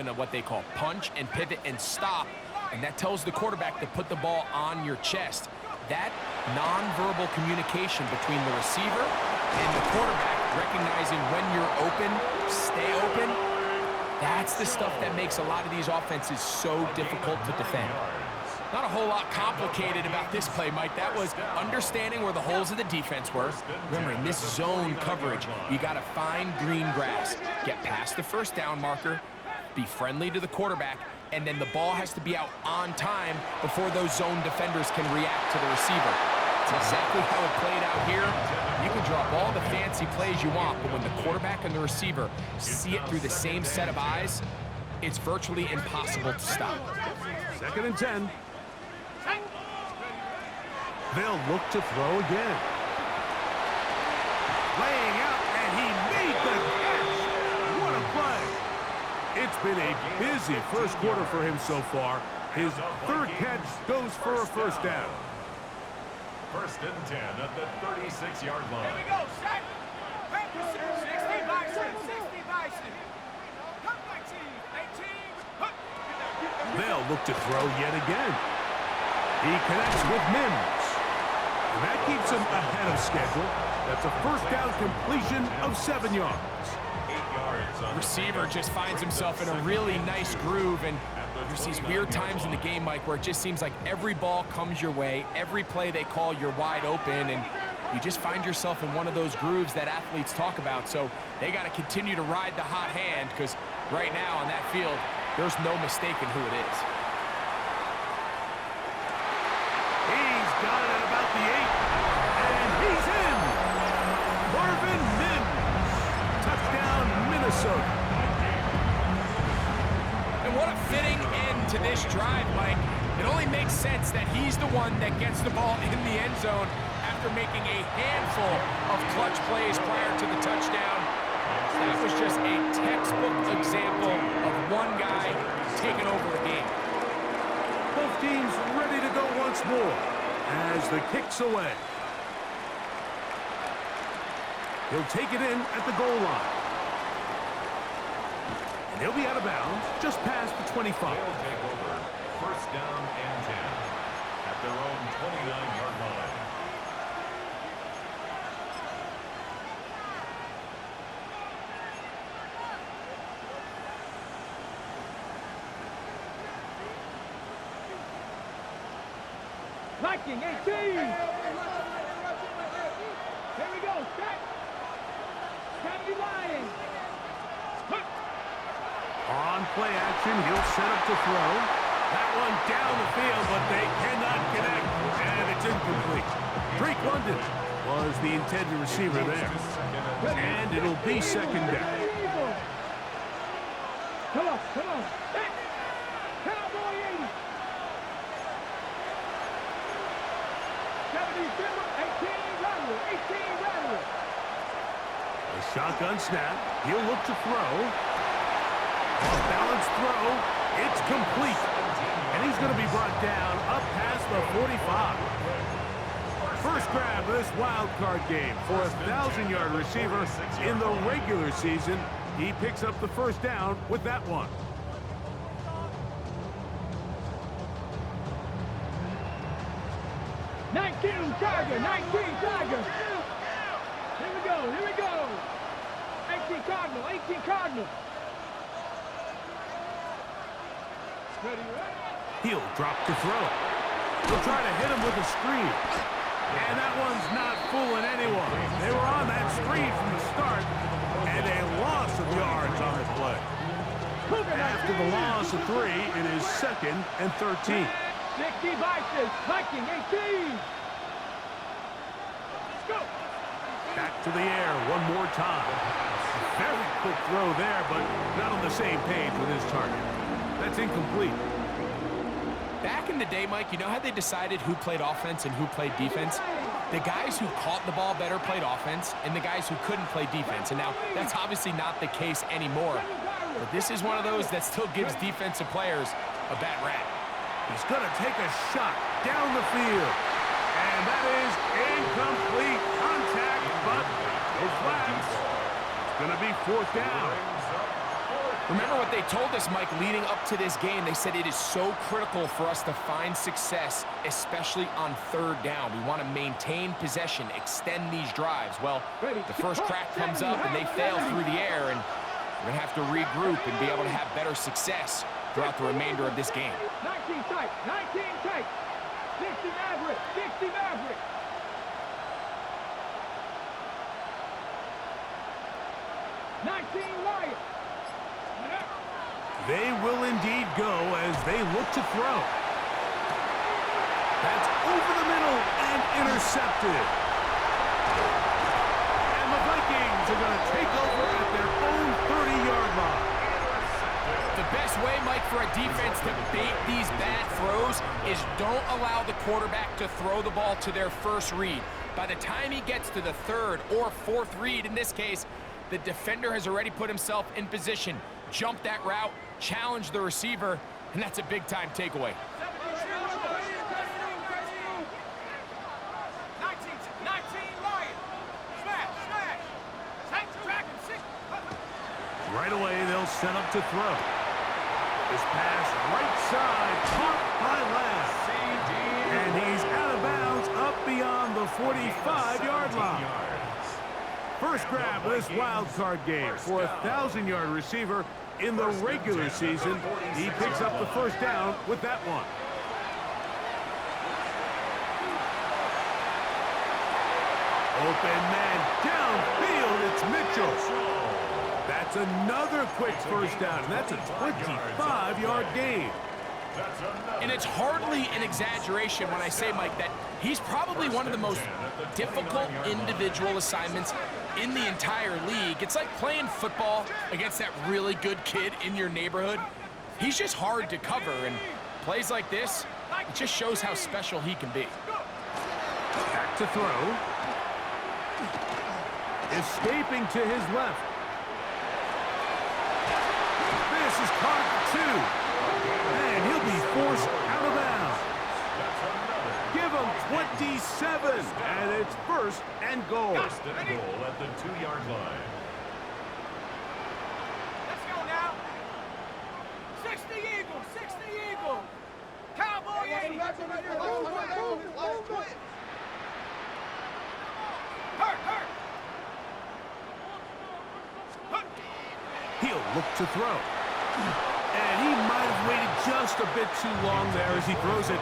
of what they call punch and pivot and stop, and that tells the quarterback to put the ball on your chest. That nonverbal communication between the receiver and the quarterback, recognizing when you're open, stay open, that's the stuff that makes a lot of these offenses so difficult to defend. Not a whole lot complicated about this play, Mike. That was understanding where the holes of the defense were. Remember, in this zone coverage, you got to find green grass, get past the first down marker, be friendly to the quarterback, and then the ball has to be out on time before those zone defenders can react to the receiver. It's exactly how it played out here. You can drop all the fancy plays you want, but when the quarterback and the receiver see it through the same set of eyes, it's virtually impossible to stop. 2nd and 10. They'll look to throw again. Laying out, and he made the catch. What a play. It's been a busy first quarter for him so far. His 3rd catch goes for a first down. 1st and 10 at the 36-yard line. Here we go, set. 60 Bison, 60 Bison. Come back team, 18. They'll look to throw yet again. He connects with Mims. And that keeps him ahead of schedule. That's a first down completion of 7 yards. 8 yards on Receiver just finds himself in a really nice groove, and there's these weird times in the game, Mike, where it just seems like every ball comes your way, every play they call, you're wide open, and you just find yourself in one of those grooves that athletes talk about. So they got to continue to ride the hot hand, because right now on that field, there's no mistaking who it is. He's got it at about the 8, and he's in. Marvin Mims. Touchdown, Minnesota. And what a fitting end to this drive, Mike. It only makes sense that he's the one that gets the ball in the end zone after making a handful of clutch plays prior to the touchdown. That was just a textbook example of one guy taking over the game. Both teams ready to go once more as the kick's away. He'll take it in at the goal line. And he'll be out of bounds just past the 25. They'll take over 1st down and 10 at their own 29-yard line. Viking, 18. Here we go, set. County Lions. On play action, he'll set up to throw. That one down the field, but they cannot connect, and it's incomplete. Drake London was the intended receiver there. And it'll be 2nd down. Come on, come on. Cowboy 80. 18 Rattler. A shotgun snap. He'll look to throw. Off-balance throw. It's complete. And he's going to be brought down up past the 45. First grab of this wild card game for a 1,000-yard receiver in the regular season. He picks up the first down with that one. Tiger, 19 Tiger. Here we go. 18 Cardinal. Ready, right? He'll drop to throw. He'll try to hit him with a screen. And that one's not fooling anyone. They were on that screen from the start, and a loss of yards on the play. After the loss of 3, it is 2nd and 13. 60 Viking, 18. Go. Back to the air one more time. Very quick throw there, but not on the same page with his target. That's incomplete. Back in the day, Mike, you know how they decided who played offense and who played defense? The guys who caught the ball better played offense, and the guys who couldn't play defense. And now, that's obviously not the case anymore. But this is one of those that still gives defensive players a bad rap. He's going to take a shot down the field. And that is incomplete contact, but no flags. It's going to be 4th down. Remember what they told us, Mike, leading up to this game. They said it is so critical for us to find success, especially on third down. We want to maintain possession, extend these drives. Well, the first crack comes up and they fail through the air, and we're going to have to regroup and be able to have better success throughout the remainder of this game. 19 tight, 19 tight. 60 Maverick, 60 Maverick. 19 Lion. They will indeed go as they look to throw. That's over the middle and intercepted. And the Vikings are going to take over at their own 30-yard line. The best way, Mike, for a defense to bait these bad throws is don't allow the quarterback to throw the ball to their first read. By the time he gets to the third or fourth read, in this case, the defender has already put himself in position, jump that route, challenge the receiver, and that's a big-time takeaway. 19 Lion. Smash, smash. Track him, 6. Right away, they'll set up to throw. This pass right side, caught by Lamb. And he's out of bounds up beyond the 45-yard line. First grab of this wild card game for a 1,000-yard receiver in the regular season. He picks up the first down with that one. Open man downfield, it's Mitchell. That's another quick first down, and that's a 25-yard gain. And it's hardly an exaggeration when I say, Mike, that he's probably one of the most difficult individual assignments in the entire league. It's like playing football against that really good kid in your neighborhood. He's just hard to cover, and plays like this, it just shows how special he can be. Back to throw. Escaping to his left. This is caught at 2. And he'll be forced out of bounds. Give him 27, and it's first and goal. First and goal at the 2-yard line. Let's go now. 60 Eagle, 60 Eagle. Cowboy 80. Hurt. He'll look to throw. And he might have waited just a bit too long there as he throws it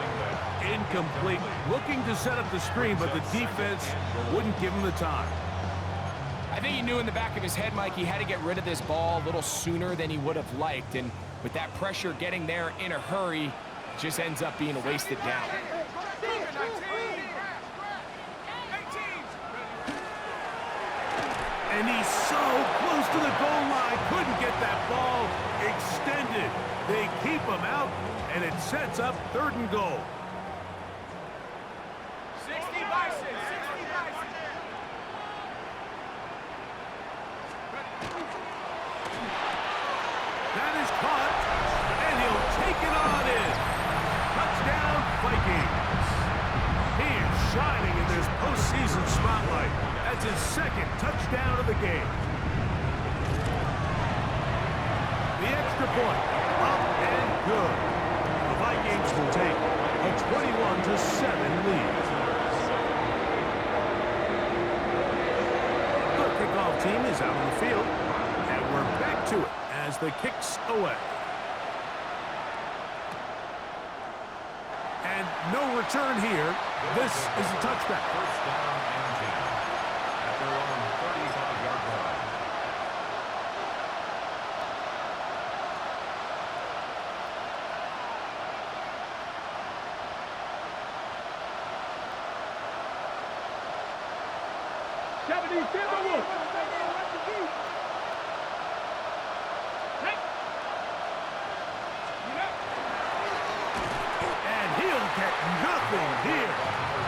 incomplete. Looking to set up the screen, but the defense wouldn't give him the time. I think he knew in the back of his head, Mike, he had to get rid of this ball a little sooner than he would have liked. And with that pressure getting there in a hurry, it just ends up being a wasted down. And he's so close to the goal line, couldn't get that ball extended. They keep him out, and it sets up 3rd and goal. 60 Bison, 60 Bison. That is caught, and he'll take it on in. Touchdown, Vikings. He is shining in this postseason spotlight. That's his 2nd touchdown of the game. The extra point, up and good. The Vikings will take a 21-7 lead. The kickoff team is out on the field, and we're back to it as the kick's away. And no return here. This is a touchback. First down and 10 at their own 35-yard line. And he'll get nothing here.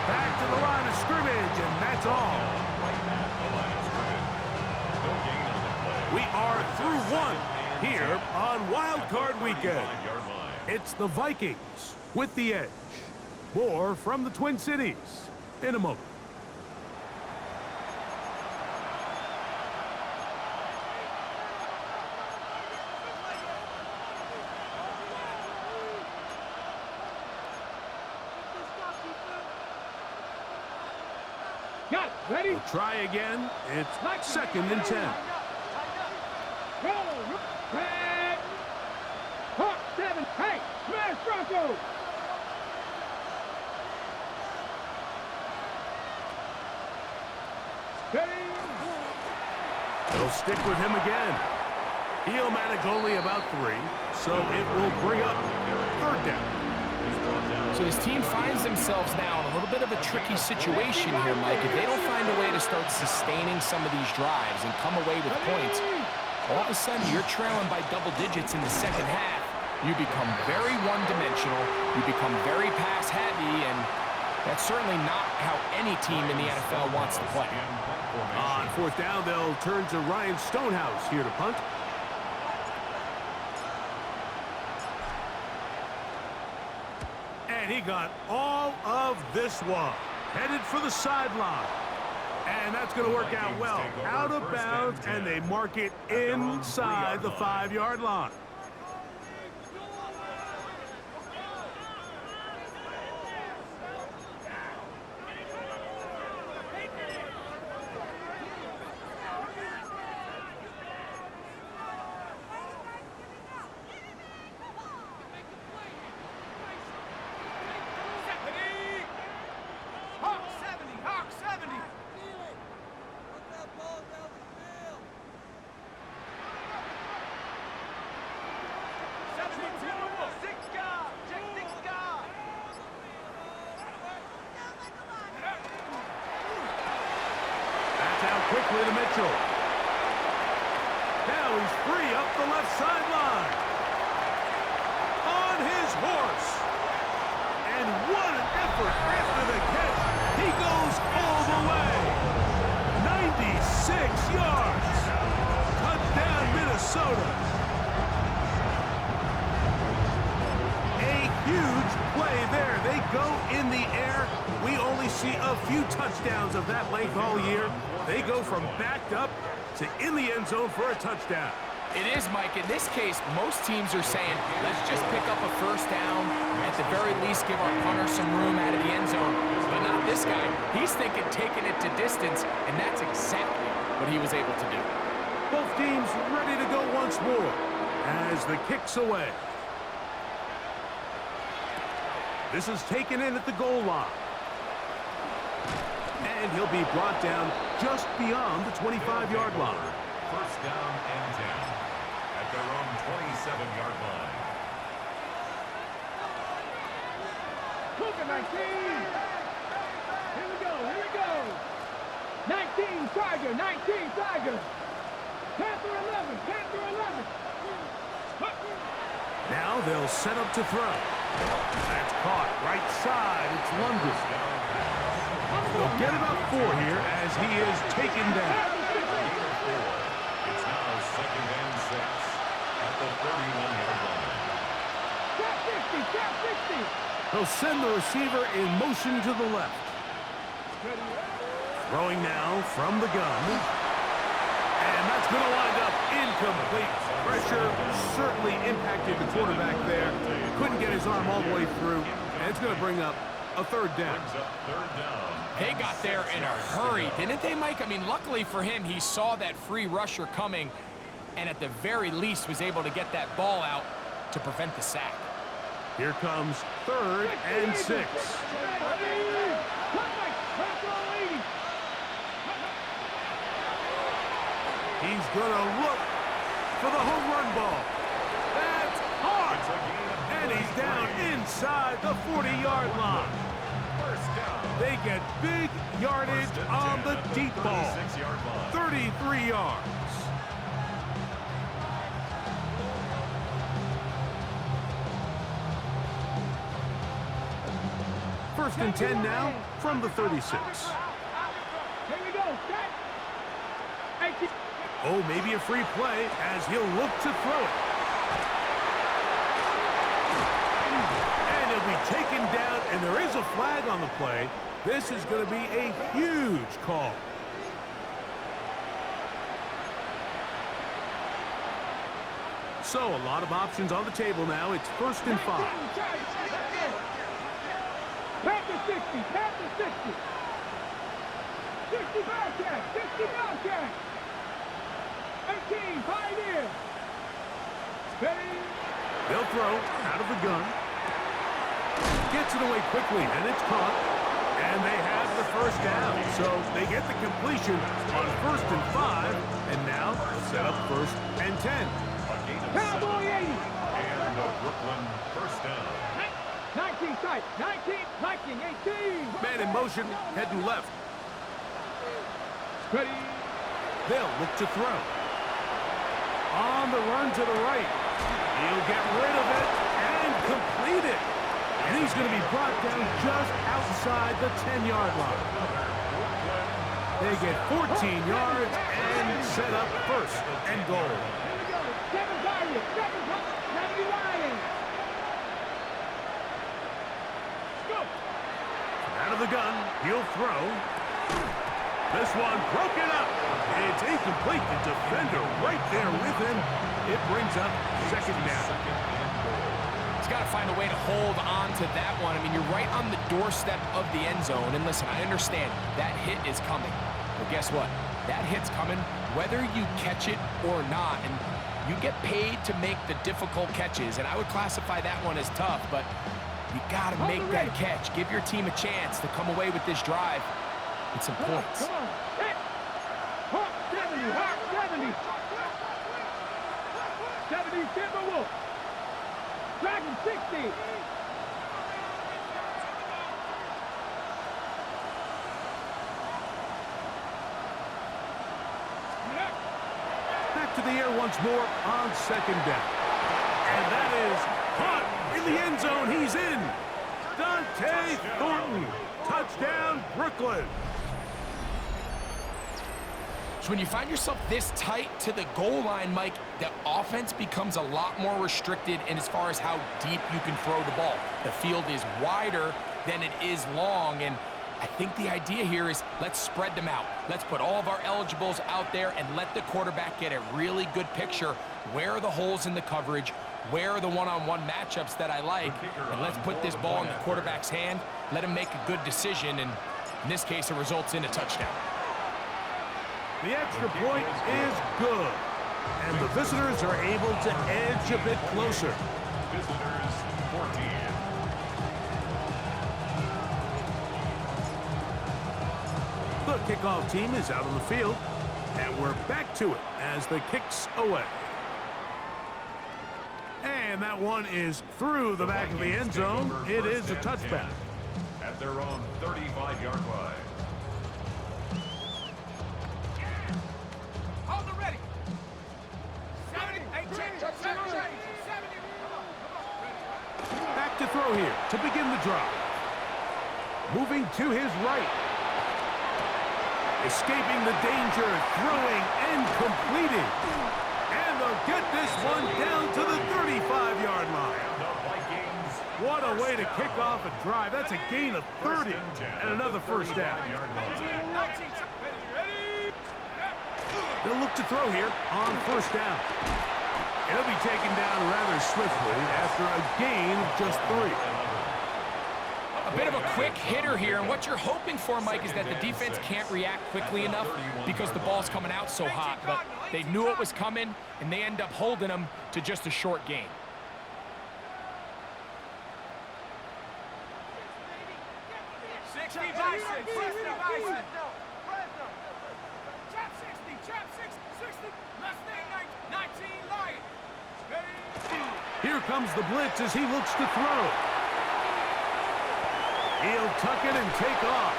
Back to the line of scrimmage, and that's all. Right at the line of scrimmage. No gain on the play. We are through 1 here on Wild Card Weekend. 35-yard line. It's the Vikings with the edge. More from the Twin Cities in a moment. Got it. Ready? We'll try again. It's second and 10. Go. Red. Hawk 7. Hey, smash Bronco. Steady. They'll stick with him again. He'll manage only about 3, so it will bring up third down. So this team finds themselves now in a little bit of a tricky situation here, Mike. If they don't find a way to start sustaining some of these drives and come away with points, all of a sudden you're trailing by double digits in the second half. You become very one-dimensional. You become very pass-heavy, and that's certainly not how any team in the NFL wants to play. On fourth down, they'll turn to Ryan Stonehouse here to punt. And he got all of this one. Headed for the sideline. And that's going to work out well. Out of bounds, and they mark it inside the 5-yard line. Hawk 70. Hawk 70. That's out quickly to Mitchell. Now he's free up the left sideline. On his horse. And what an effort after the catch. He goes all the way. 96 yards. Touchdown, Minnesota. A huge play there. They go in the air. We only see a few touchdowns of that length all year. They go from backed up to in the end zone for a touchdown. It is, Mike. In this case, most teams are saying, let's just pick up a first down. At the very least, give our punter some room out of the end zone. But not this guy. He's thinking taking it to distance, and that's exactly what he was able to do. Both teams ready to go once more as the kick's away. This is taken in at the goal line. And he'll be brought down just beyond the 25-yard line. First down and 10 at their own 27-yard line. Cougar 19. Here we go. Here we go. 19 Tiger. 19 Tiger. Panther 11. Panther 11. Now they'll set up to throw. That's caught right side. It's London. They'll get about 4 here as he is taken down. It's now second and 6 at the 31-yard line. Tap 60. Tap 60. They'll send the receiver in motion to the left. Throwing now from the gun. And that's going to wind up incomplete. Pressure certainly impacted the quarterback there. Couldn't get his arm all the way through. And it's going to bring up a third down. They got there in a hurry, didn't they, Mike? I mean, luckily for him, he saw that free rusher coming and at the very least was able to get that ball out to prevent the sack. Here comes third and 6. He's going to look for the home run ball. That's hard. And he's down inside the 40-yard line. They get big yardage on the deep ball. 33 yards. First and 10 now from the 36. Here we go. Set. Oh, maybe a free play as he'll look to throw it. And he'll be taken down, and there is a flag on the play. This is going to be a huge call. So a lot of options on the table now. It's first and 5. Panther 60. Panther 60. 60 Bearcat! 60 Bearcat! 18 Pioneer! Ready? They'll throw out of the gun. Gets it away quickly, and it's caught. And they have the first down. So they get the completion on 1st and 5. And now set up 1st and 10. A gain of Cowboy 7. 80! And the Brooklyn first down. 19 tight! 19! Viking 18! Man in motion, heading left. Ready? They'll look to throw. On the run to the right. He'll get rid of it and complete it. And he's going to be brought down just outside the 10-yard line. They get 14 yards and set up 1st and goal. Here we go! 7 Guardians! 7 70 Lions! Go! Out of the gun, he'll throw. This one broken up. It's incomplete. The defender right there with him. It brings up 2nd down. He's got to find a way to hold on to that one. I mean, you're right on the doorstep of the end zone. And listen, I understand that hit is coming. But guess what? That hit's coming whether you catch it or not. And you get paid to make the difficult catches. And I would classify that one as tough, but you got to make that catch. Give your team a chance to come away with this drive with some points. Come on! Hit! Hawk 70! Hawk 70! 70 Timberwolf! Dragon 60! Back to the air once more on 2nd down. And that is caught in the end zone. He's in. Dante Thornton. Touchdown, Brooklyn. So when you find yourself this tight to the goal line, Mike, the offense becomes a lot more restricted in as far as how deep you can throw the ball. The field is wider than it is long, and I think the idea here is let's spread them out. Let's put all of our eligibles out there and let the quarterback get a really good picture. Where are the holes in the coverage? Where are the one-on-one matchups that I like? And let's put this ball in the quarterback's hand. Let him make a good decision, and in this case, it results in a touchdown. The extra point is good. And the visitors are able to edge a bit closer. Visitors 14. The kickoff team is out on the field. And we're back to it as the kick's away. And that one is through the back of the end zone. It is a touchback. At their own 35-yard line. Hold it ready! 70! 18! 70! Back to throw here to begin the drive. Moving to his right. Escaping the danger, throwing and completing. And they'll get this one down to the 35-yard line. What a way to kick off a drive. That's a gain of 30 and another first down. They'll look to throw here on 1st down. He'll be taken down rather swiftly after a gain of just 3. A bit of a quick hitter here, and what you're hoping for, Mike, is that the defense can't react quickly enough because the ball's coming out so hot, but they knew it was coming, and they end up holding them to just a short gain. Here comes the blitz as he looks to throw. He'll tuck it and take off.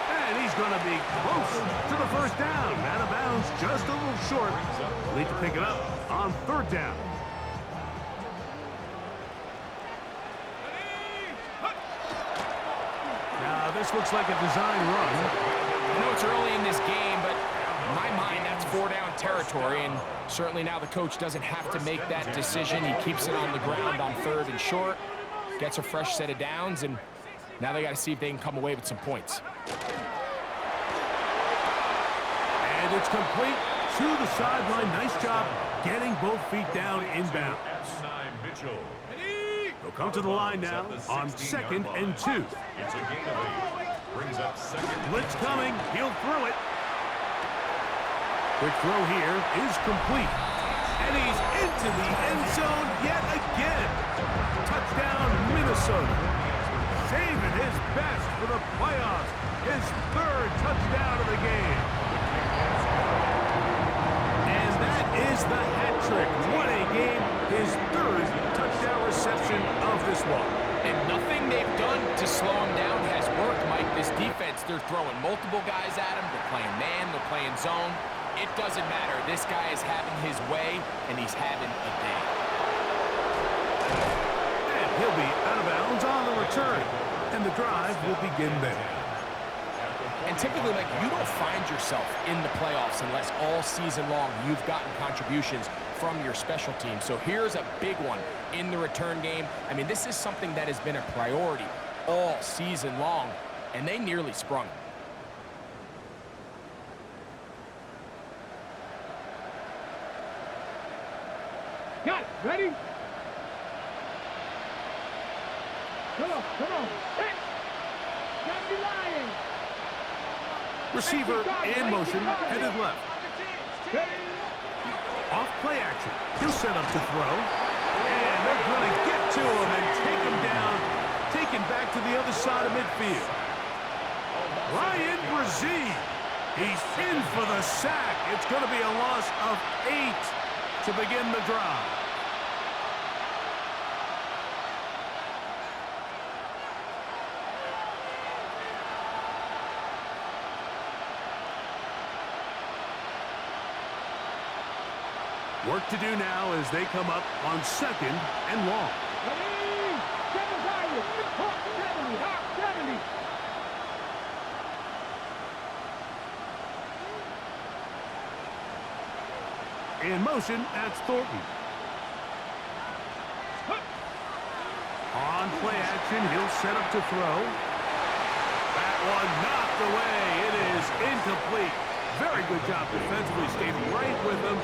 And he's going to be close to the first down. Out of bounds, just a little short. Need to pick it up on 3rd down. Now, this looks like a design run. I know it's early in this game, but in my mind, that's 4-down territory, and certainly now the coach doesn't have to make that decision. He keeps it on the ground on 3rd and short, gets a fresh set of downs, and now they got to see if they can come away with some points. And it's complete to the sideline. Nice job getting both feet down inbounds. They'll come to the line now on 2nd and 2. It's a gain of 8. Brings up second. Blitz coming. He'll throw it. Quick throw here is complete. And he's into the end zone yet again. Touchdown, Minnesota. Saving his best for the playoffs. His third touchdown of the game. And that is the hat trick. What a game. His third touchdown reception of this one. And nothing they've done to slow him down has worked, Mike. This defense, they're throwing multiple guys at him. They're playing man, they're playing zone. It doesn't matter. This guy is having his way, and he's having a day. And he'll be out of bounds on the return. And the drive will begin there. And typically, like, you don't find yourself in the playoffs unless all season long you've gotten contributions from your special team. So here's a big one in the return game. I mean, this is something that has been a priority all season long, and they nearly sprung. Got it. Ready? Come on, come on. Hey! Got me lying. Receiver in motion, headed left. Off play action. He'll set up to throw. And they're going to get to him and take him down. Taken back to the other side of midfield. Ryan Brzee. He's in for the sack. It's going to be a loss of 8 to begin the drive. Work to do now as they come up on second and long. Ready? 70, 70. In motion, that's Thornton. On play action, he'll set up to throw. That one knocked away. It is incomplete. Very good job defensively, stayed right with him,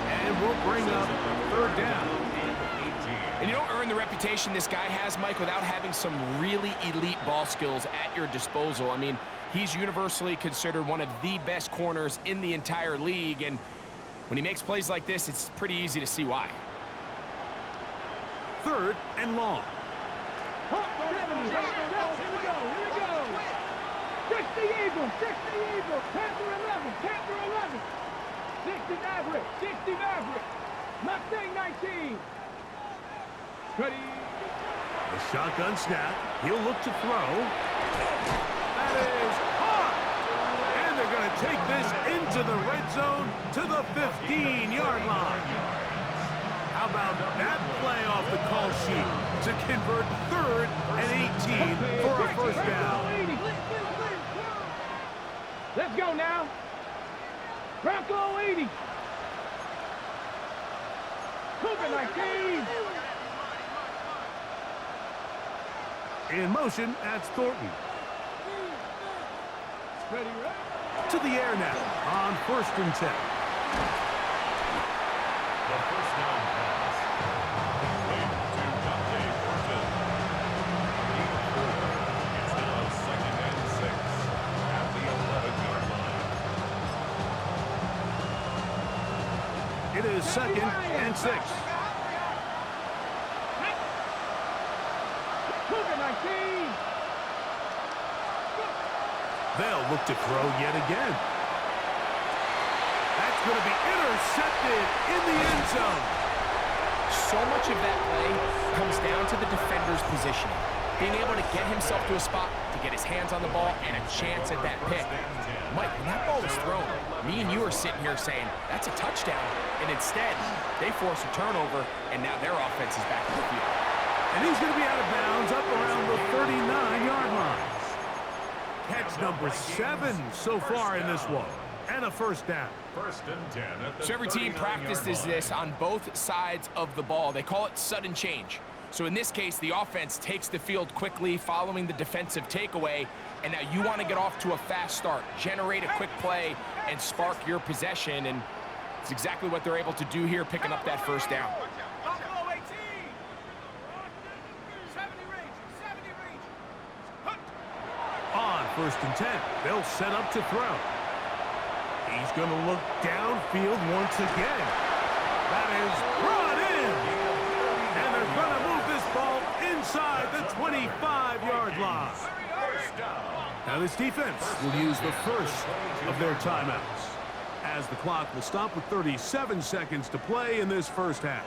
and will bring up third down. And you don't earn the reputation this guy has, Mike, without having some really elite ball skills at your disposal. I mean, he's universally considered one of the best corners in the entire league, and when he makes plays like this, it's pretty easy to see why. Third and long. 70. Here we go. 60 Eagles. Panther 11. 60 Maverick. Mustang 19. Ready. A shotgun snap. He'll look to throw. That is caught. And they're going to take this into the red zone to the 15-yard line. How about that play off the call sheet to convert third and 18 for a first down? Let's go now. Bronco 80. Cougar 19. In motion, that's Thornton. Ready. To the air now on 1st and 10. The first down pass. Complete to Dante Burton. It's now 2nd and 6 at the 11-yard line. It is 2nd and 6. Cougar 19. They'll look to throw yet again. That's going to be intercepted in the end zone. So much of that play comes down to the defender's positioning. Being able to get himself to a spot, to get his hands on the ball, and a chance at that pick. Mike, when that ball was thrown, me and you are sitting here saying, that's a touchdown. And instead, they force a turnover, and now their offense is back in the field. And he's going to be out of bounds up around the 39-yard line. Catch number 7 so far in this one. And a first down. 1st and 10 at the So every team 39-yard practices line. this on both sides of the ball. They call it sudden change. So in this case, the offense takes the field quickly following the defensive takeaway, and now you want to get off to a fast start, generate a quick play, and spark your possession, and it's exactly what they're able to do here, picking up that first down. Bronco 18. 70 range. On First and 10. They'll set up to throw. He's going to look downfield once again. That is brought in. And they're going to move this ball inside the 25-yard line. Now this defense will use the first of their timeouts, as the clock will stop with 37 seconds to play in this first half.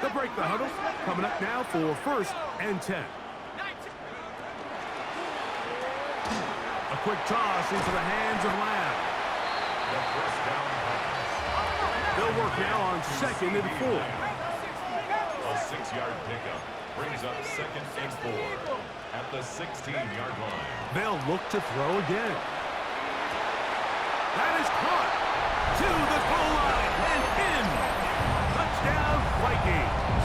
They'll break the huddle. Coming up now for first and 10. A quick toss into the hands of Lamb. The first down pass. They'll work now on second and 4. A 6-yard pickup brings up second and 4 at the 16-yard line. They'll look to throw again. That is caught to the goal line and in. Touchdown, Vikings.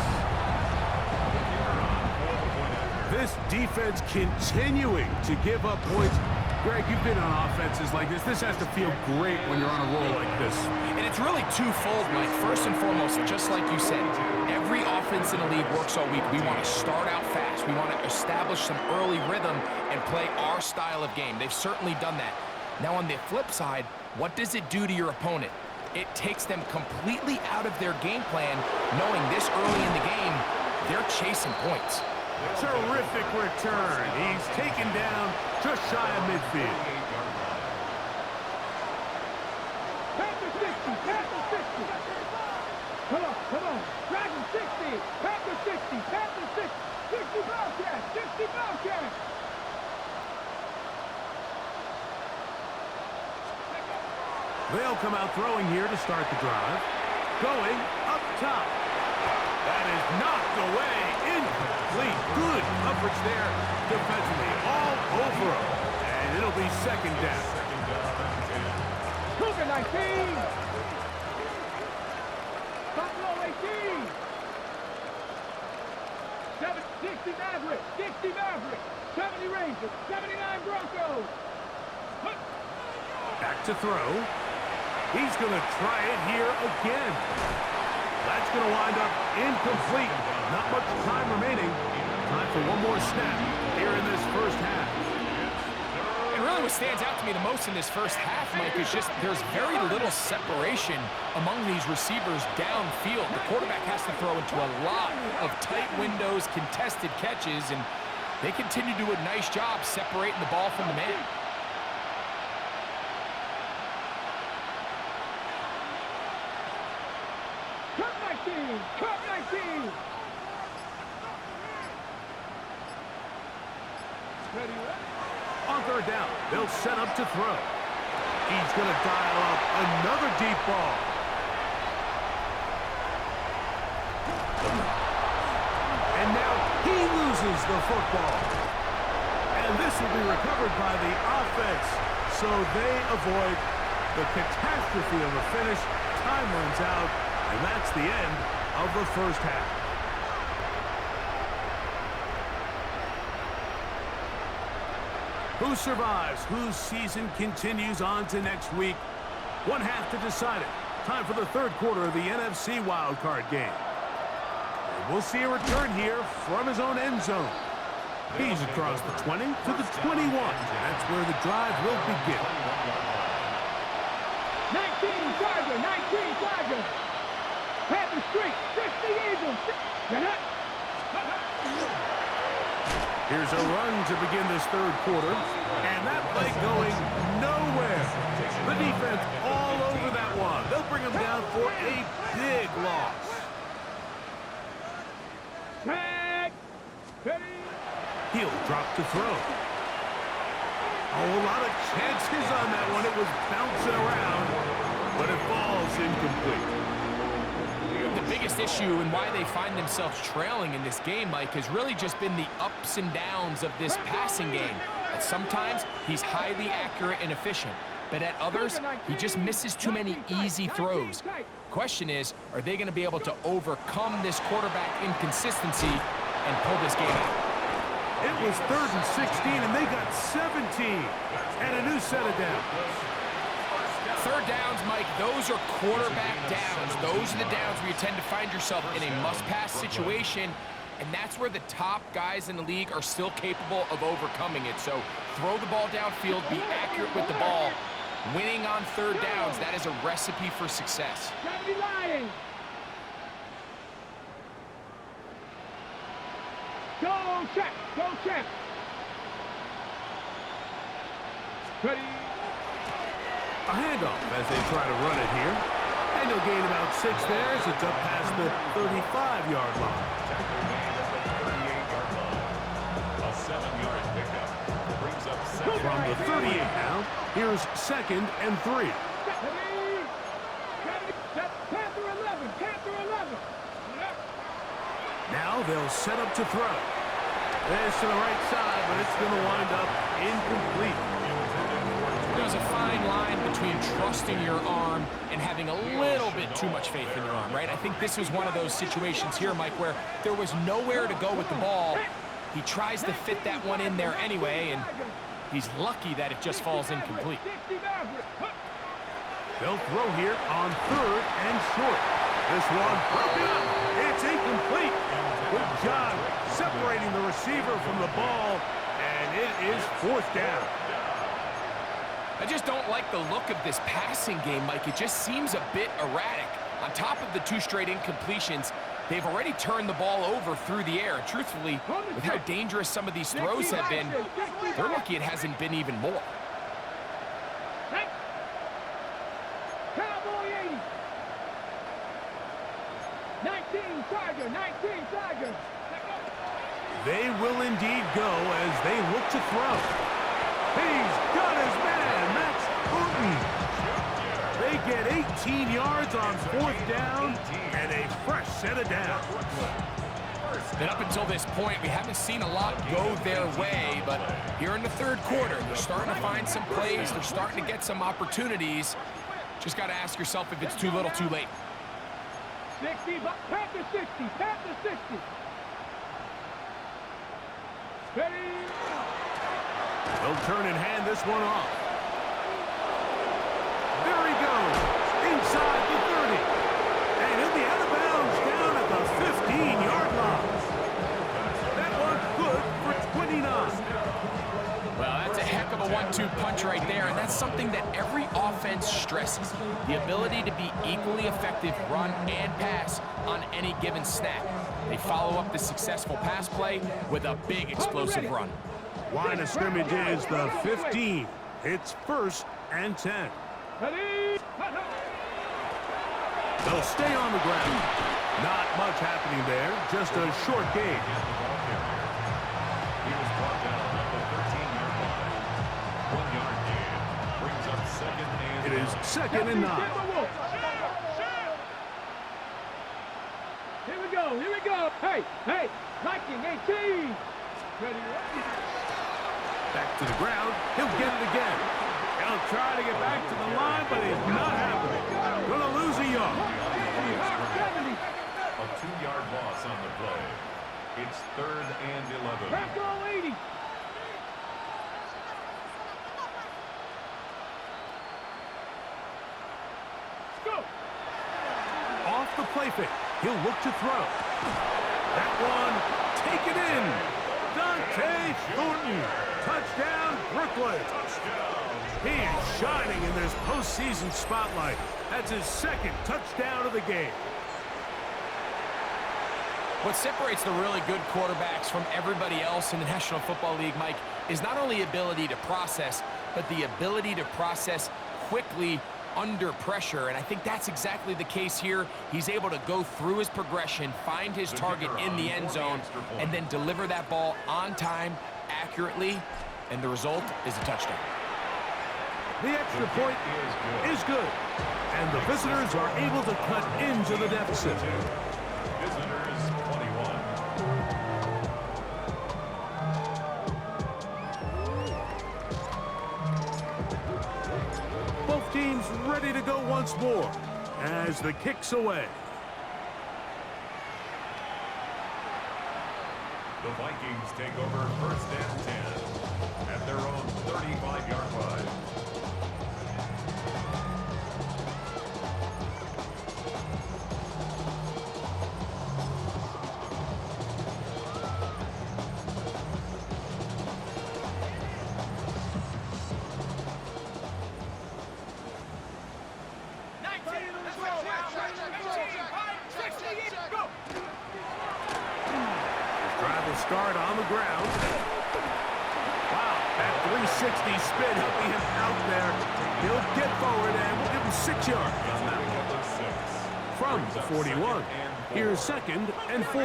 This defense continuing to give up points. Greg, you've been on offenses like this. This has to feel great when you're on a roll like this. And it's really twofold, Mike. First and foremost, just like you said, every offense in the league works all week. We want to start out fast. We want to establish some early rhythm and play our style of game. They've certainly done that. Now, on the flip side, what does it do to your opponent? It takes them completely out of their game plan, knowing this early in the game, they're chasing points. Terrific return. He's taken down just shy of midfield. Panther 60, Panther 60. Come on. Dragon 60, Panther 60, Panther 60, 60 Bobcats, 60 Bobcats. They'll come out throwing here to start the drive. Going up top. That is knocked away. Incomplete. Good coverage there defensively. All over him. And it'll be second down. Cougar 19. Buffalo 18. 60 Maverick, 60 Maverick, 70 Rangers, 79 Broncos. Back to throw. He's going to try it here again. That's going to wind up incomplete. Not much time remaining. Time for one more snap here in this first half. And really what stands out to me the most in this first half, Mike, is just there's very little separation among these receivers downfield. The quarterback has to throw into a lot of tight windows, contested catches, and they continue to do a nice job separating the ball from the man. Cut 19. On third down, they'll set up to throw. He's going to dial up another deep ball. And now he loses the football. And this will be recovered by the offense. So they avoid the catastrophe of the finish. Time runs out, and that's the end of the first half. Who survives? Whose season continues on to next week? One half to decide it. Time for the third quarter of the NFC Wildcard game. And we'll see a return here from his own end zone. He's across the 20 to the 21. That's where the drive will begin. 19 Tiger, 19 Tiger. Panther Street, 60 Eagles. Here's a run to begin this third quarter. And that play going nowhere. The defense all over that one. They'll bring him down for a big loss. Tag. He'll drop to throw. Oh, a lot of chances on that one. It was bouncing around, but it falls incomplete. The biggest issue and why they find themselves trailing in this game, Mike, has really just been the ups and downs of this passing game. At sometimes, he's highly accurate and efficient, but at others, he just misses too many easy throws. Question is, are they going to be able to overcome this quarterback inconsistency and pull this game out? It was 3rd and 16, and they got 17. And a new set of downs. Third downs, Mike, those are quarterback downs. Those are the downs where you tend to find yourself in a must-pass situation, and that's where the top guys in the league are still capable of overcoming it. So throw the ball downfield, be accurate with the ball. Winning on third downs, that is a recipe for success. Gotta be lying. Go check, go check. Ready. A handoff as they try to run it here. And they'll gain about 6 there as it's up past the 35-yard line. Tackle made at the 38-yard line. A 7-yard pickup brings up second. From the 38 now, here's 2nd and 3. Ready. Panther 11, Panther 11. Now they'll set up to throw. This to the right side, but it's going to wind up incomplete. There's a fine line between trusting your arm and having a little bit too much faith in your arm, right? I think this was one of those situations here, Mike, where there was nowhere to go with the ball. He tries to fit that one in there anyway, and he's lucky that it just falls incomplete. They'll throw here on 3rd and short. This one broken up. It's incomplete. Good job separating the receiver from the ball, and it is 4th down. I just don't like the look of this passing game, Mike. It just seems a bit erratic. On top of the 2 straight incompletions, they've already turned the ball over through the air. And truthfully, with how dangerous some of these throws have been, they're lucky it hasn't been even more. Cowboy 80. 19 Tiger, 19 Tiger. They will indeed go as they look to throw. He's got his man, Max Putin. They get 18 yards on 4th down and a fresh set of downs. And up until this point, we haven't seen a lot go their way, but here in the 3rd quarter, they're starting to find some plays. They're starting to get some opportunities. Just got to ask yourself if it's too little, too late. 60, Panther 60, Panther 60. Ready. They'll turn and hand this one off. There he goes, inside the 30. And he'll be out of bounds down at the 15-yard line. That one good for 29. Well, that's a heck of a 1-2 punch right there, and that's something that every offense stresses. The ability to be equally effective run and pass on any given snap. They follow up the successful pass play with a big explosive run. Line of scrimmage is the 15. It's 1st and 10. Ready. They'll stay on the ground. Not much happening there, just a short gain. He was brought down at the 13-yard line. 1-yard gain brings up 2nd and It is 2nd and 9. Here we go, here we go. Hey, hey, Viking 18. Ready. Back to the ground. He'll get it again. He'll try to get back to the line, but it's not happening. Gonna lose a yard. a 2-yard loss on the play. It's 3rd and 11. Tackle 80. Go. Off the play fake. He'll look to throw. That one, take it in. Dante Thornton. Touchdown, Brooklyn. He is shining in this postseason spotlight. That's his 2nd touchdown of the game. What separates the really good quarterbacks from everybody else in the National Football League, Mike, is not only ability to process, but the ability to process quickly under pressure. And I think that's exactly the case here. He's able to go through his progression, find his target in the end zone, and then deliver that ball on time, accurately, and the result is a touchdown. The extra point is good. And the visitors are able to cut into the deficit. Visitors 21. Both teams ready to go once more as the kick's away. The Vikings take over 1st and 10 at their own 35-yard line. Drive will start on the ground. Wow, that 360 spin helping him out there. He'll get forward, and we'll give him 6 yards on that one. From the 41, here's 2nd and 4.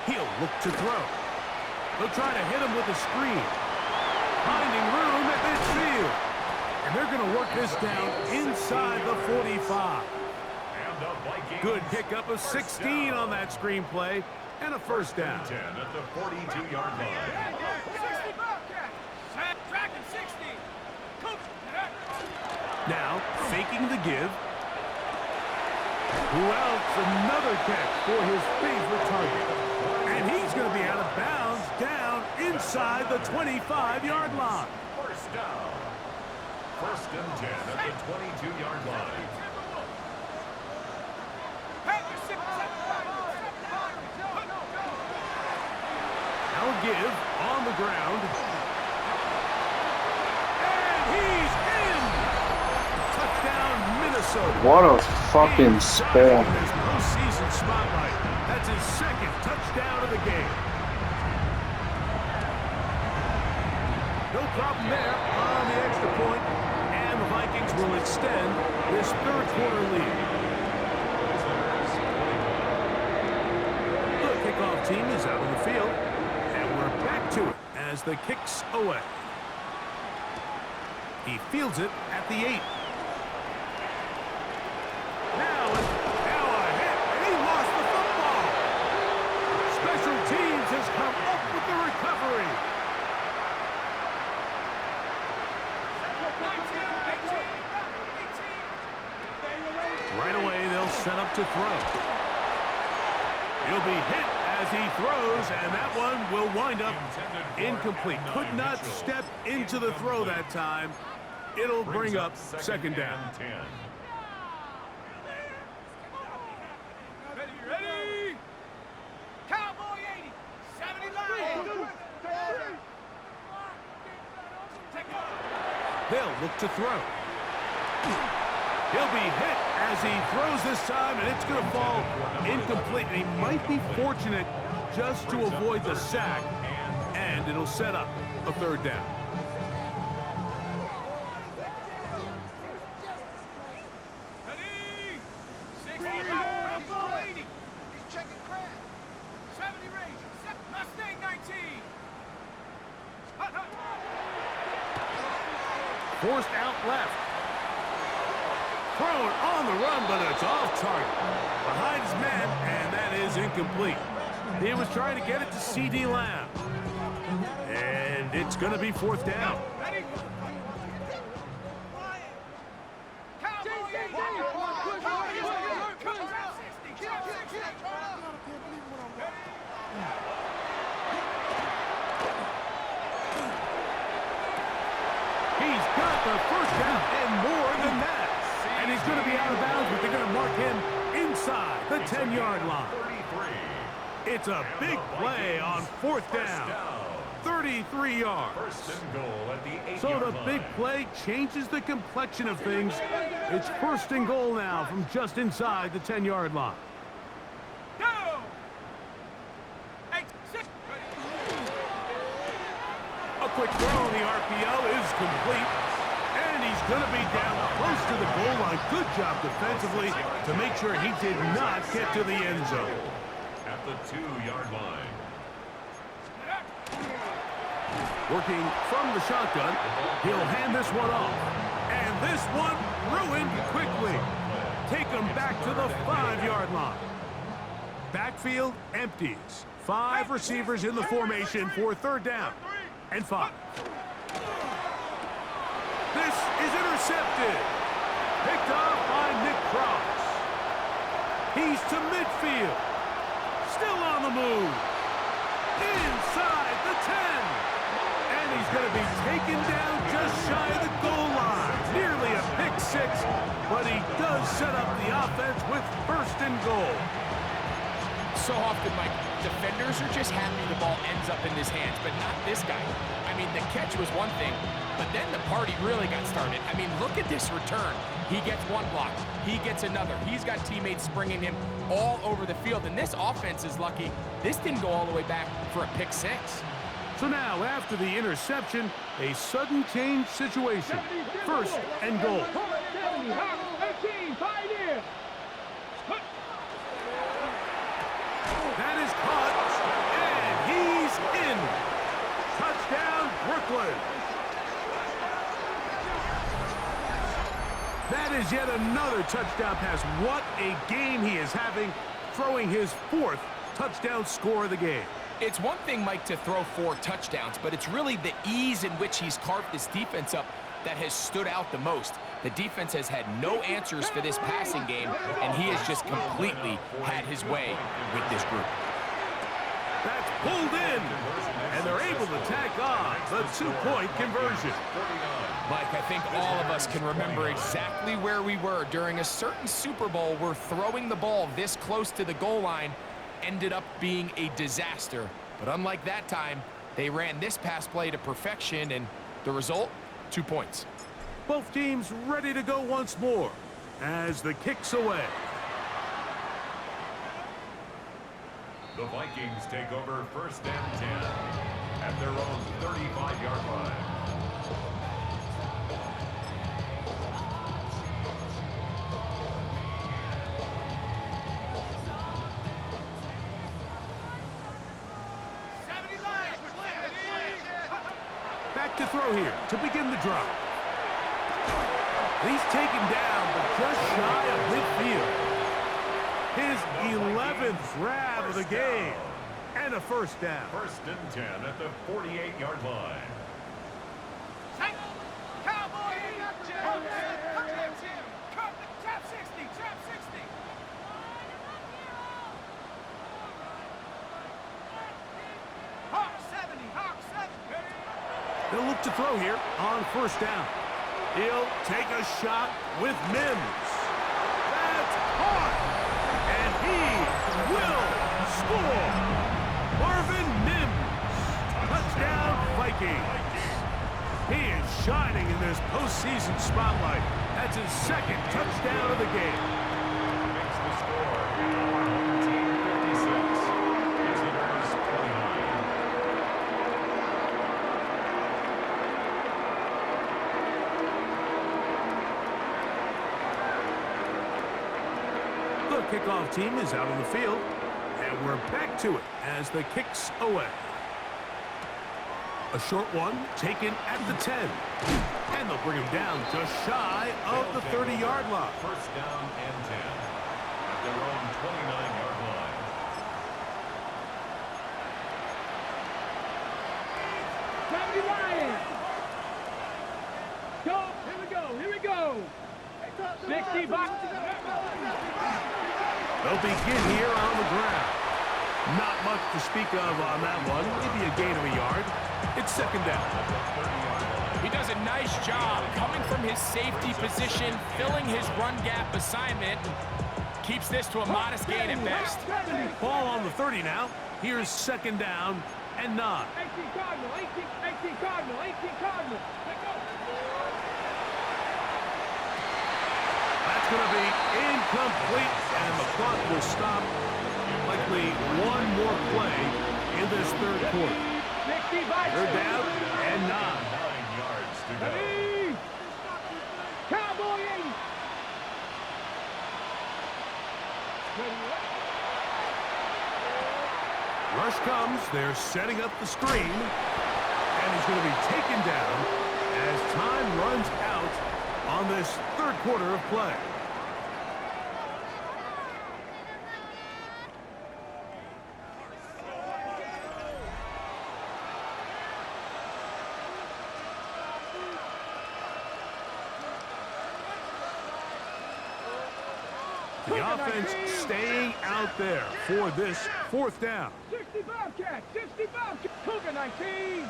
He'll look to throw. They'll try to hit him with a screen. Finding room at midfield. And they're going to work this down inside the 45. Good pickup of 16 on that screenplay. And a first down. 10 at the 42-yard line. Now, faking the give. Who else? Another catch for his favorite target. And he's going to be out of bounds down inside the 25-yard line. First down. 1st and 10 at the 22-yard line. Now a give on the ground. And he's in! Touchdown, Minnesota. What a fucking spam. His postseason spotlight. That's his 2nd touchdown of the game. No problem there on the extra point, and the Vikings will extend this 3rd quarter lead. The kickoff team is out on the field, and we're back to it as the kick's away. He fields it at the 8. Now a hit, and he lost the football. Special teams has come up with the recovery. Right away, they'll set up to throw. He'll be hit as he throws, and that one will wind up incomplete. Could not step into the throw that time. It'll bring up 2nd down. Ready? Cowboy 80, 70 line. They'll look to throw. He'll be hit as he throws this time, and it's going to fall incomplete. And he might be fortunate just to avoid the sack, and it'll set up a 3rd down. Ready? 60, Cowboy 80. He's checking crab. 70 range, Mustang 19. Forced out left. Thrown on the run, but it's off target. Behind his man, and that is incomplete. He was trying to get it to C.D. Lamb. And it's going to be 4th down. Ready? Cowboy 80. He's got the first down and more than that. And he's going to be out of bounds, but they're going to mark him inside the 10-yard line. It's a big play on 4th down. 33 yards. 1st and goal at the 8-yard So the line. big play changes the complexion of things. It's 1st and goal now from just inside the 10-yard line. Go! 8, 6. A quick throw on the RPO is complete. And he's going to be down close to the goal line. Good job defensively to make sure he did not get to the end zone. At the 2-yard line. Working from the shotgun, he'll hand this one off. And this one ruined quickly. Take him back to the 5-yard line. Backfield empties. 5 receivers in the formation for 3rd down and 5. This is intercepted. Picked off by Nick Cross. He's to midfield. Still on the move. Inside the 10. And he's going to be taken down just shy of the goal line. Nearly a pick 6, but he does set up the offense with 1st and goal. So often, Mike, defenders are just happy the ball ends up in his hands, but not this guy. I mean, the catch was one thing, but then the party really got started. I mean, look at this return. He gets one block. He gets another. He's got teammates springing him all over the field, and this offense is lucky. This didn't go all the way back for a pick six. So now, after the interception, a sudden change situation. First and goal. 70, Hawks, 18, Pioneer. That is caught, and he's in. Touchdown, Brooklyn. That is yet another touchdown pass. What a game he is having, throwing his 4th touchdown score of the game. It's one thing, Mike, to throw 4 touchdowns, but it's really the ease in which he's carved this defense up that has stood out the most. The defense has had no answers for this passing game, and he has just completely had his way with this group. That's pulled in, and they're able to tack on the 2-point conversion. Mike, I think all of us can remember exactly where we were during a certain Super Bowl where throwing the ball this close to the goal line ended up being a disaster. But unlike that time, they ran this pass play to perfection, and the result, 2 points. Both teams ready to go once more as the kick's away. The Vikings take over 1st and 10 at their own 35-yard line. Back to throw here to begin the drive. He's taken down, but just shy of midfield. His 11th grab of the game, and a 1st down. 1st and 10 at the 48-yard line. They'll look to throw here on 1st down. He'll take a shot with Mims. That's caught, and he will score. Marvin Mims, touchdown Vikings. He is shining in this postseason spotlight. That's his 2nd touchdown of the game. Makes the score 1956. Visitors 29. The kickoff team is out on the field, and we're back to it as the kick's away. A short one taken at the 10, and they'll bring him down just shy of the 30-yard line. 1st down and 10 at their own 29-yard line. Lions. Go. Here we go. Here we go. 60 boxes. They'll begin here on the ground. Not much to speak of on that one. Maybe a gain of a yard. It's 2nd down. He does a nice job coming from his safety position, filling his run gap assignment. Keeps this to a modest gain at best. Ball on the 30 now. Here's 2nd down and 9. 18 Cardinal. 18 Cardinal. 18 Cardinal. That's going to be incomplete, and the clock will stop. Likely one more play in this 3rd quarter. 3rd down and 9. 9 yards to go. Ready? Cowboy 8. Rush comes. They're setting up the screen, and he's going to be taken down as time runs out on this 3rd quarter of play. The offense staying out there for this 4th down. 60 Bobcat. 60 Bobcat. Cougar 19.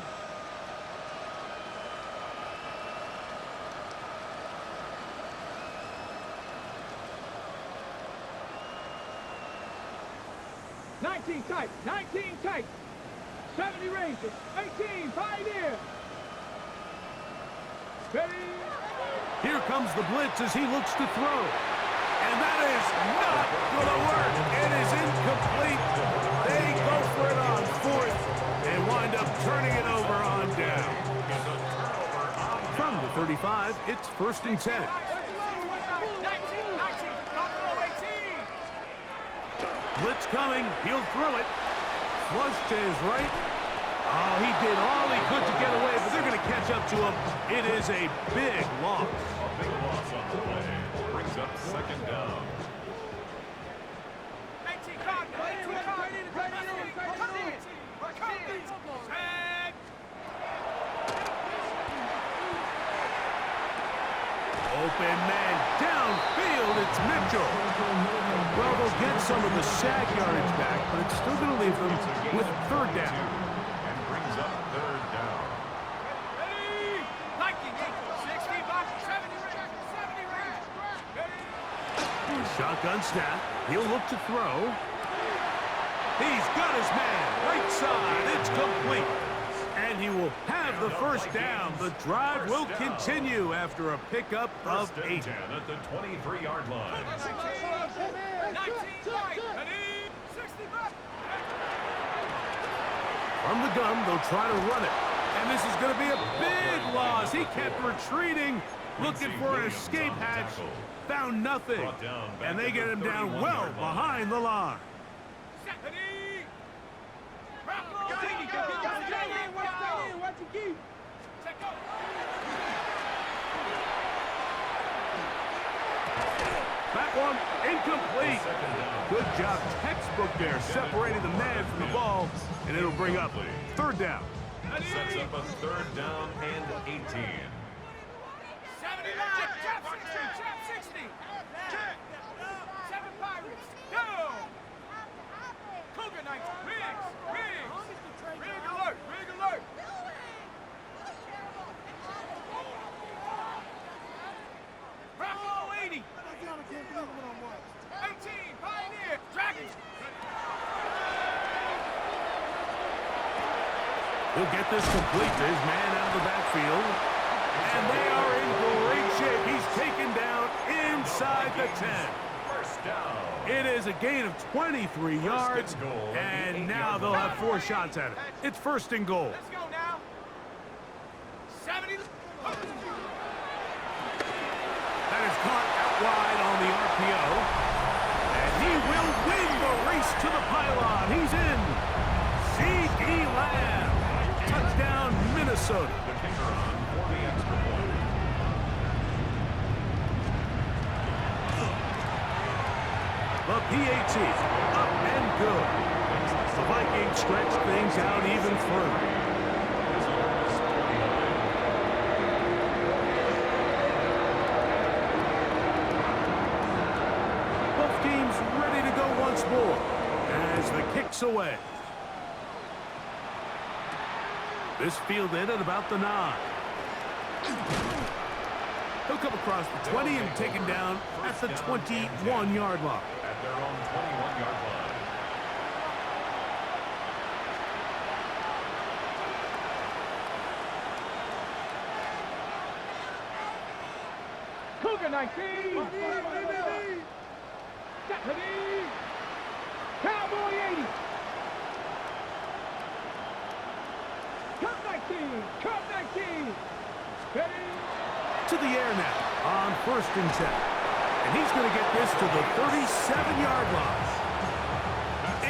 19 tight, 19 tight. 70 Rangers, 18 Pioneer. Ready? Here comes the blitz as he looks to throw. And that is not going to work. It is incomplete. They go for it on fourth and wind up turning it over on down. From the 35, it's 1st and 10. Blitz coming. He'll throw it. Flush to his right. Oh, he did all he could to get away, but they're going to catch up to him. It is a big loss. A big loss on the play. Brings up 2nd down. Open man downfield. It's Mitchell. Well, they'll get some of the sack yardage back, but it's still going to leave them with 3rd down. And brings up 3rd down. Shotgun snap. He'll look to throw. He's got his man. Right side. It's complete. And he will have the 1st down. The drive will continue after a pickup of 1st and 8. 10 at the 23-yard line. From the gun, they'll try to run it. And this is going to be a big loss. He kept retreating, looking for an escape hatch. Found nothing. And they get him down well behind the line. That one incomplete. Good job, textbook there, separating the man from the ball, and it'll bring up 3rd down. Sets up a 3rd down and 18. 70 Trap 60. 7 Pirates. Go. Cougar Knights. Rigs. Rig alert. Rig alert. Bravo 80. 18 Pioneer. Dragons. He'll get this complete to his man out of the backfield. And they are in great shape. He's taken down inside the 10. 1st down. It is a gain of 23 yards, and now they'll have 4 shots at it. It's 1st and goal. Let's go now. 70. That is caught out wide on the RPO. And he will win the race to the pylon. He's in. C.D. Lamb. Touchdown, Minnesota. The kicker on for the extra point. The PAT, up and good. The Vikings stretch things out even further. Both teams ready to go once more as the kick's away. This fielded at about the 9. He'll come across the 20 and taken down at the 21-yard line. At their own 21-yard line. Cougar 19. Stephanie. Cowboy 80. Cup 19. Cup 19. Ready. To the air now on 1st and 10. And he's going to get this to the 37-yard line.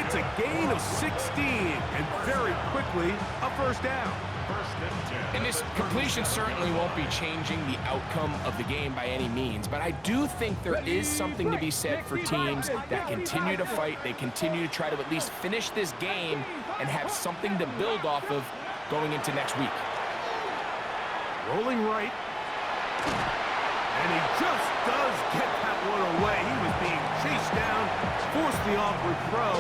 It's a gain of 16, and very quickly, a 1st down. 1st and 10. And this completion certainly won't be changing the outcome of the game by any means, but I do think there is something to be said for teams that continue to fight. They continue to try to at least finish this game and have something to build off of going into next week. Rolling right. And he just does get that one away. He was being chased down, forced the awkward throw.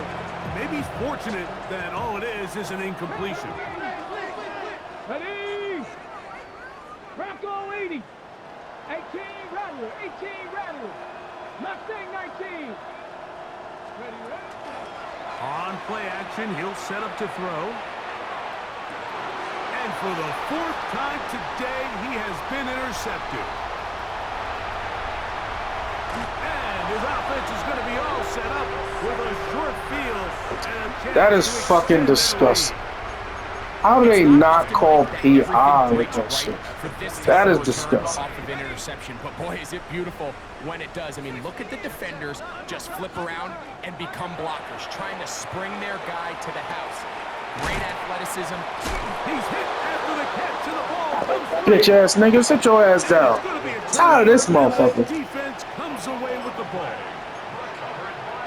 Maybe he's fortunate that all it is an incompletion. Ready. Bronco 80. 18 Rattler. 18 Rattler. Mustang 19. On play action, he'll set up to throw. And for the 4th time today, he has been intercepted. And his offense is going to be all set up with a short field. And a chance That is to fucking extend the disgusting. lead. How do they not call PI with that shit? That is disgusting. Off of an interception, but boy, is it beautiful when it does. I mean, look at the defenders just flip around and become blockers, trying to spring their guy to the house. Great athleticism. He's hit after the catch and the ball comes free. Bitch ass nigga, sit your ass down. It's gonna be a Tired of this turnover, and motherfucker. the defense comes away with the ball.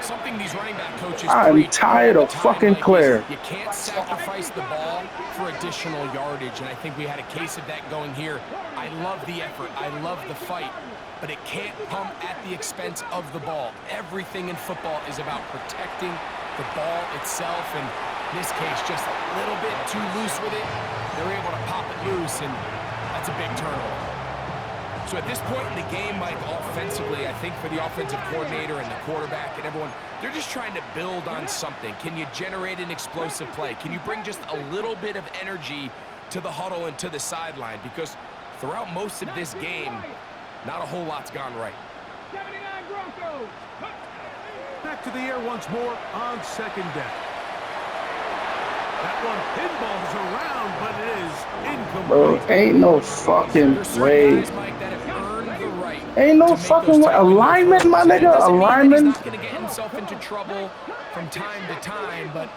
Something these running back coaches I'm preach tired all of the time, fucking Mike, is Claire. You can't sacrifice the ball for additional yardage, and I think we had a case of that going here. I love the effort. I love the fight, but it can't come at the expense of the ball. Everything in football is about protecting the ball itself, and in this case, just a little bit too loose with it. They're able to pop it loose, and that's a big turnover. So at this point in the game, Mike, offensively, I think for the offensive coordinator and the quarterback and everyone, they're just trying to build on something. Can you generate an explosive play? Can you bring just a little bit of energy to the huddle and to the sideline? Because throughout most of this game, not a whole lot's gone right. 79 Broncos. Back to the air once more on 2nd down. That one pinballs around, but it is Bro, incomplete. ain't no fucking There's certain way. guys, Mike, that have earned the right Ain't no to make fucking those way. timely Alignment, my throws. And it nigga. doesn't mean that he's Alignment. not going to get himself into trouble from time to time, but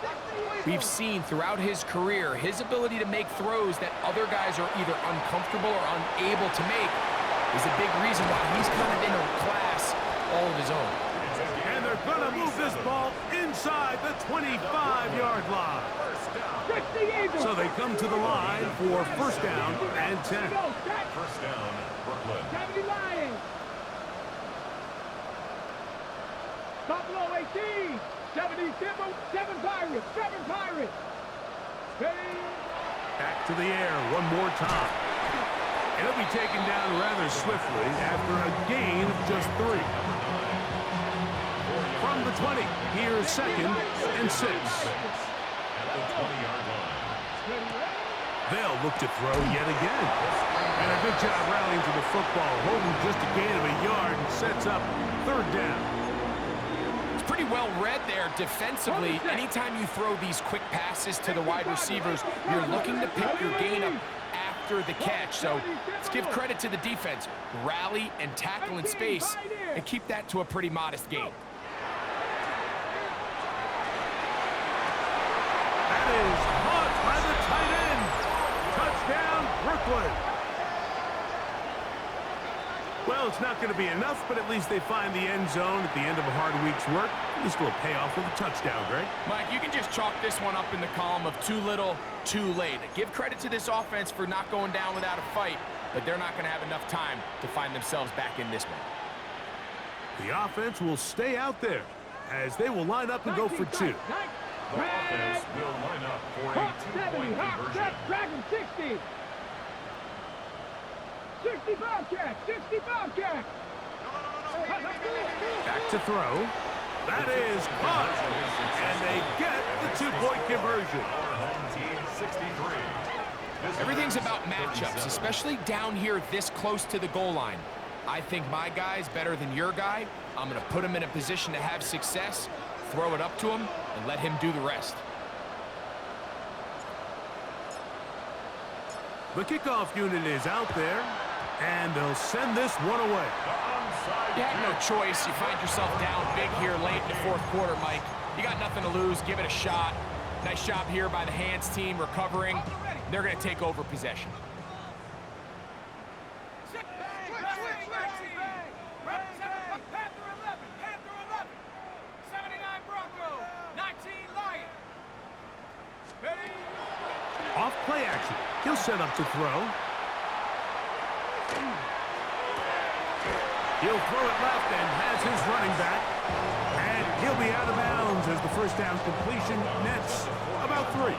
we've seen throughout his career his ability to make throws that other guys are either uncomfortable or unable to make is a big reason why he's kind of in a class all of his own. And they're going to move this ball inside the 25-yard line. So they come to the line for 1st down and 10. 1st down, Brooklyn. 70 Lions. Buffalo 18. 7 Pirates. 7 Pirates. Ready? Back to the air one more time. And it'll be taken down rather swiftly after a gain of just 3. From the 20, here's 2nd and 6. At the 20-yard line. They'll look to throw yet again. And a good job rallying to the football, holding just a gain of a yard and sets up 3rd down. It's pretty well read there defensively. Anytime you throw these quick passes to the wide receivers, you're looking to pick your gain up after the catch. So let's give credit to the defense. Rally and tackle in space and keep that to a pretty modest gain. That is caught by the tight end. Touchdown, Brooklyn. Well, it's not going to be enough, but at least they find the end zone at the end of a hard week's work. At least it'll pay off with a touchdown, Greg. Mike, you can just chalk this one up in the column of too little, too late. Give credit to this offense for not going down without a fight, but they're not going to have enough time to find themselves back in this one. The offense will stay out there as they will line up and go for 2. The offense will line up for a 2-point conversion. Dragon 60. 60 Bobcat. 60 Bobcat. Back to throw. That is caught. And they get the 2-point conversion. Our home team 63. Everything's about matchups, especially down here this close to the goal line. I think my guy's better than your guy. I'm going to put him in a position to have success, throw it up to him, and let him do the rest. The kickoff unit is out there, and they'll send this one away. You have no choice. You find yourself down big here late in the 4th quarter, Mike. You got nothing to lose. Give it a shot. Nice job here by the hands team recovering. They're going to take over possession. Off play action. He'll set up to throw. He'll throw it left and has his running back. And he'll be out of bounds as the 1st down completion nets about 3. A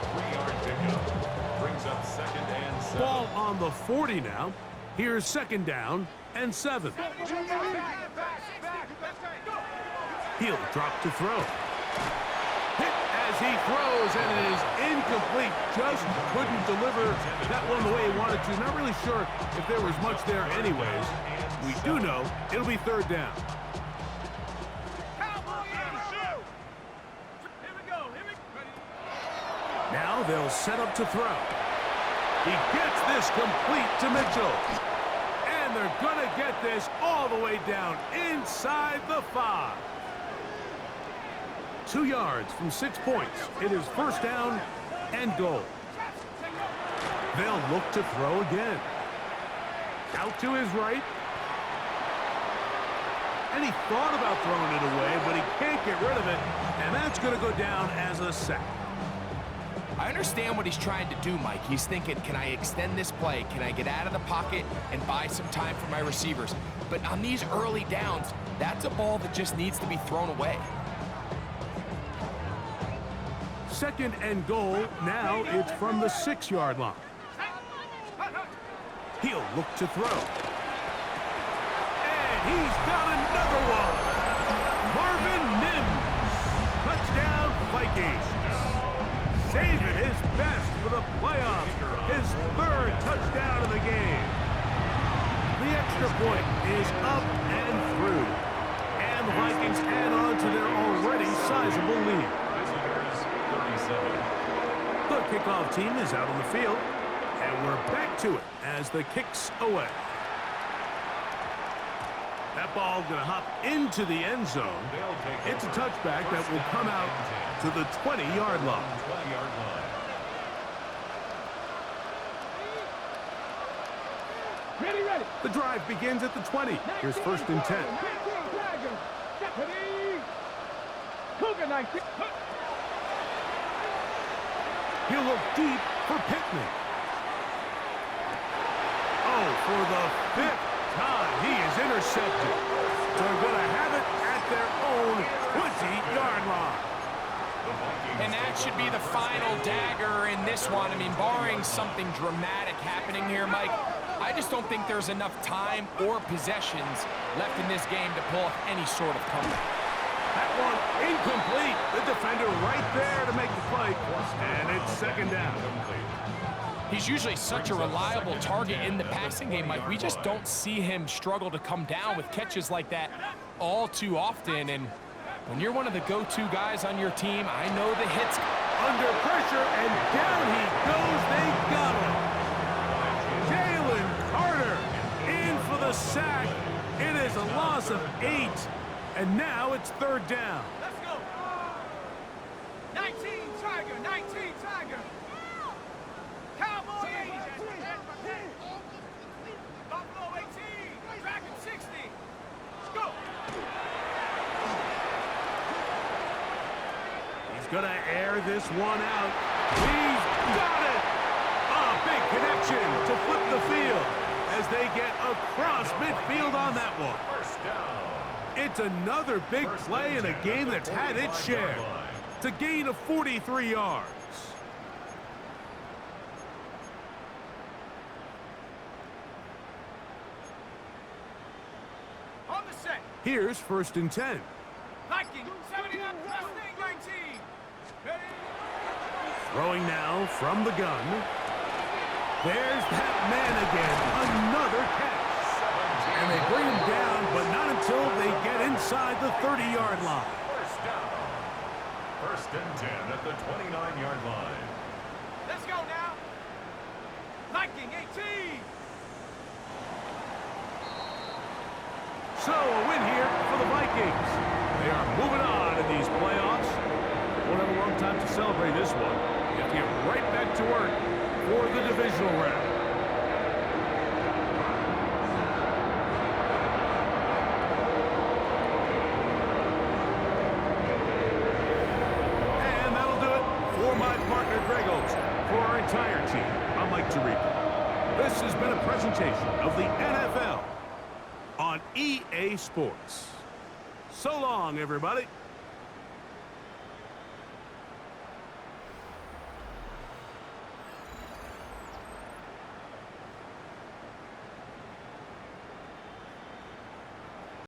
3-yard pickup brings up 2nd and 7. Ball on the 40 now. Here's 2nd down and 7. He'll drop to throw. Hit as he throws, and it is incomplete. Just couldn't deliver that one the way he wanted to. Not really sure if there was much there anyways. We do know it'll be third down. Now they'll set up to throw. He gets this complete to Mitchell. And they're going to get this all the way down inside the 5. 2 yards from 6 points. It is first down and goal. They'll look to throw again. Out to his right. And he thought about throwing it away, but he can't get rid of it. And that's going to go down as a sack. I understand what he's trying to do, Mike. He's thinking, can I extend this play? Can I get out of the pocket and buy some time for my receivers? But on these early downs, that's a ball that just needs to be thrown away. Second and goal. Now it's from the 6-yard line. He'll look to throw. And he's got another one. Marvin Mims. Touchdown, Vikings. Saving his best for the playoffs. His 3rd touchdown of the game. The extra point is up and through. And the Vikings add on to their already sizable lead. The kickoff team is out on the field. And we're back to it as the kick's away. That ball going to hop into the end zone. It's a touchback that will come out to the 20-yard line. Ready. The drive begins at the 20. Here's first and 10. He'll look deep for Pittman. Oh, for the 5th time, he is intercepted. They're going to have it at their own 20-yard line. And that should be the final dagger in this one. I mean, barring something dramatic happening here, Mike, I just don't think there's enough time or possessions left in this game to pull off any sort of comeback. That one incomplete. The defender right there to make the play. And it's second down. He's usually such a reliable target in the passing game, Mike. We just don't see him struggle to come down with catches like that all too often. And when you're one of the go-to guys on your team, I know the hits. Under pressure, and down he goes. They got him. Jalen Carter in for the sack. It is a loss of 8. And now it's third down. Let's go. 19 Tiger. Cowboy 80. Buffalo 18. Dragon 60. Let's go. He's going to air this one out. He's got it. A big connection to flip the field as they get across midfield on that one. First down. It's another big play in a game that's had its share. It's a gain of 43 yards. On the set. Here's first and 10. Vikings 79. 19. Ready. Throwing now from the gun. There's that man again. Another catch. And they bring him down, but not until they get inside the 30-yard line. First down. First and 10 at the 29-yard line. Let's go now. Viking 18. So a win here for the Vikings. They are moving on in these playoffs. Won't have a long time to celebrate this one. You have to get right back to work for the divisional round. And that'll do it for my partner Greg Oaks. For our entire team, I'm Mike Tirico. This has been a presentation of the NFL on EA Sports. So long, everybody.